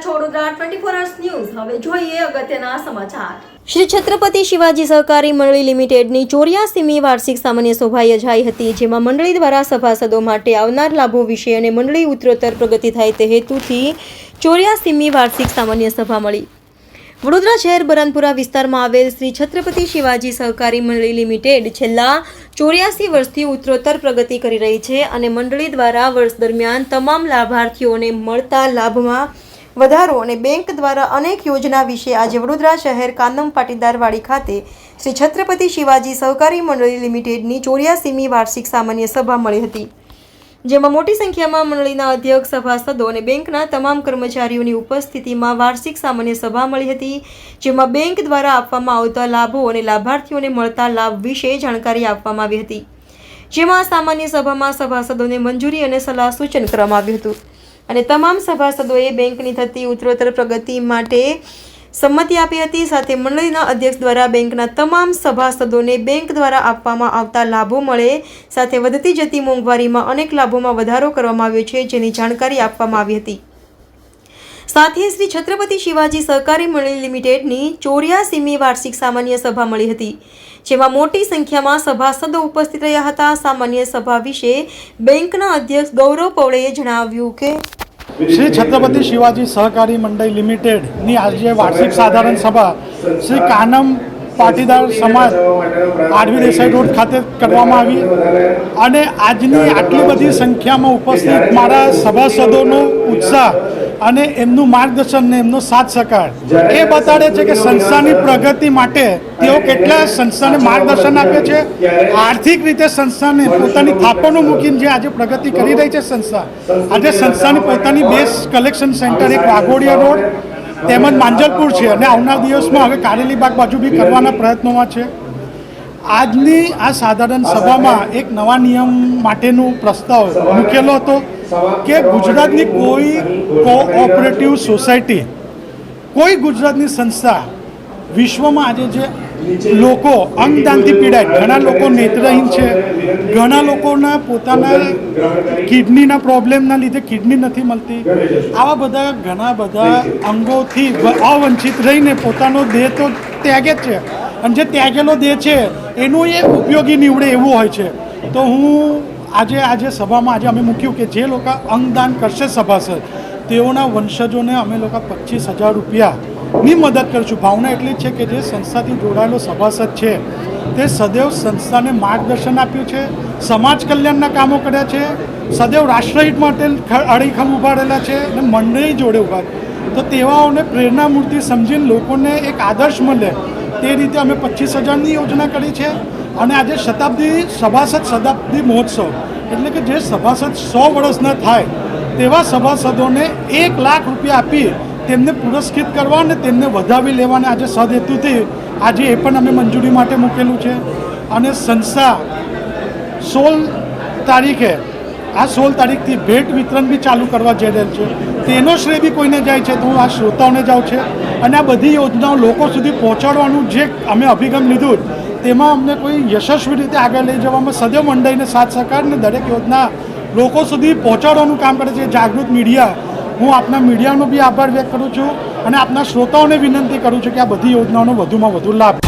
છો Vadodara 24 hours news. હવે જોઈએ અગત્યના સમાચાર। શ્રી છત્રપતિ શિવાજી સહકારી મંડળી લિમિટેડની 84મી વાર્ષિક સામાન્ય સભા યોજાઈ હતી, જેમાં મંડળી દ્વારા સભાસદો માટે આવનાર લાભો વિશે અને મંડળી ઉત્તરોત્તર પ્રગતિ થાય તે હેતુથી 84મી વાર્ષિક સામાન્ય સભા મળી। વડોદરા શહેર બરનપુરા વિસ્તારમાં આવેલ શ્રી છત્રપતિ શિવાજી સહકારી મંડળી લિમિટેડ છેલ્લા 84 વર્ષથી ઉત્તરોત્તર પ્રગતિ કરી રહી છે અને મંડળી દ્વારા વર્ષ દરમિયાન તમામ લાભાર્થીઓને મળતા લાભમાં વધારો અને બેંક દ્વારા અનેક યોજના વિશે આજે વડોદરા શહેર કાનમ પાટીદારવાડી ખાતે શ્રી છત્રપતિ શિવાજી સહકારી મંડળી લિમિટેડની 84મી વાર્ષિક સામાન્ય સભા મળી હતી, જેમાં મોટી સંખ્યામાં મંડળીના અધ્યક્ષ, સભાસદો અને બેંકના તમામ કર્મચારીઓની ઉપસ્થિતિમાં વાર્ષિક સામાન્ય સભા મળી હતી, જેમાં બેંક દ્વારા આપવામાં આવતા લાભો અને લાભાર્થીઓને મળતા લાભ વિશે જાણકારી આપવામાં આવી હતી, જેમાં સામાન્ય સભામાં સભાસદોને મંજૂરી અને સલાહ સૂચન કરવામાં આવ્યું હતું અને તમામ સભાસદોએ બેંકની થતી ઉત્તરોત્તર પ્રગતિ માટે સંમતિ આપી હતી। સાથે મંડળીના અધ્યક્ષ દ્વારા બેંકના તમામ સભાસદોને બેંક દ્વારા આપવામાં આવતા લાભો મળે, સાથે વધતી જતી મોંઘવારીમાં અનેક લાભોમાં વધારો કરવામાં આવ્યો છે, જેની જાણકારી આપવામાં આવી હતી। સાથે શ્રી છત્રપતિ શિવાજી સહકારી મંડળી લિમિટેડની 84મી વાર્ષિક સામાન્ય સભા મળી હતી, જેમાં મોટી સંખ્યામાં સભાસદો ઉપસ્થિત રહ્યા હતા। સામાન્ય સભા વિશે બેંકના અધ્યક્ષ ગૌરવ પવળેએ જણાવ્યું કે શ્રી છત્રપતિ શિવાજી સહકારી મંડળી લિમિટેડની આજે વાર્ષિક સાધારણ સભા શ્રી કાનમ પાટીદાર સમાજ આરવી દેસાઈ રોડ ખાતે કરવામાં આવી અને આજની આટલી બધી સંખ્યામાં ઉપસ્થિત મારા સભાસદોનો ઉત્સાહ અને એમનું માર્ગદર્શન ને એમનો સાથ સહકાર એ બતાડે છે કે સંસ્થાની પ્રગતિ માટે તેઓ કેટલા સંસ્થાને માર્ગદર્શન આપે છે। આર્થિક રીતે સંસ્થાને પોતાની થાપણો મૂકીને જે આજે પ્રગતિ કરી રહી છે સંસ્થા, આજે સંસ્થાની પોતાની બેઝ કલેક્શન સેન્ટર એક વાઘોડિયા રોડ તેમજ માંજલપુર છે અને આવનાર દિવસમાં હવે કારેલીબાગ બાજુ બી કરવાના પ્રયત્નોમાં છે। આજની આ સાધારણ સભામાં એક નવા નિયમ માટેનો પ્રસ્તાવ મૂકેલો હતો કે ગુજરાતની કોઈ કોઓપરેટિવ સોસાયટી, કોઈ ગુજરાતની સંસ્થા વિશ્વમાં આજે જે લોકો અંગદાનથી પીડાય, ઘણા લોકો નેત્રહીન છે, ઘણા લોકોના પોતાના કિડનીના પ્રોબ્લેમના લીધે કિડની નથી મળતી, આવા બધા ઘણા બધા અંગોથી અવંચિત રહીને પોતાનો દેહ તો ત્યાગે જ છે અને જે ત્યાગેલો દેહ છે એનું એ ઉપયોગી નીવડે એવું હોય છે। તો હું આજે સભામાં આજે અમે મૂક્યું કે જે લોકો અંગદાન કરશે સભાસદ, તેઓના વંશજોને અમે લોકો 25,000 રૂપિયાની મદદ કરીશું। ભાવના એટલી જ છે કે જે સંસ્થાથી જોડાયેલો સભાસદ છે તે સદૈવ સંસ્થાને માર્ગદર્શન આપ્યું છે, સમાજ કલ્યાણના કામો કર્યા છે, સદૈવ રાષ્ટ્રહિત માટે અડીખમ ઊભા રહેલા છે અને મંડળી જોડે ઊભા, તો તેવાઓને પ્રેરણામૂર્તિ સમજીને લોકોને એક આદર્શ મળે તે રીતે અમે 25,000ની યોજના કરી છે। અને આજે સભાસદ શતાબ્દી મહોત્સવ એટલે કે જે સભાસદ 100 વર્ષના થાય તેવા સભાસદોને 1 લાખ રૂપિયા આપી તેમને પુરસ્કૃત કરવા અને તેમને વધાવી લેવાને આજે સદહેતુથી આજે એ પણ અમે મંજૂરી માટે મૂકેલું છે। અને સંસ્થા 16 તારીખે આ 16 તારીખથી ભેટ વિતરણ બી ચાલુ કરવા જઈ રહેલ છે, તેનો શ્રેય બી કોઈને જાય છે તો હું આ શ્રોતાઓને જાઉં છે અને આ બધી યોજનાઓ લોકો સુધી પહોંચાડવાનું જે અમે અભિગમ લીધું તેમાં અમને કોઈ યશસ્વી રીતે આગળ લઈ જવામાં સદૈવ મંડળીને સાથ સહકાર અને દરેક યોજના લોકો સુધી પહોંચાડવાનું કામ કરે છે। જાગૃત મીડિયા, હું આપના મીડિયાનો બી આભાર વ્યક્ત કરું છું અને આપના શ્રોતાઓને વિનંતી કરું છું કે આ બધી યોજનાઓનો વધુમાં વધુ લાભ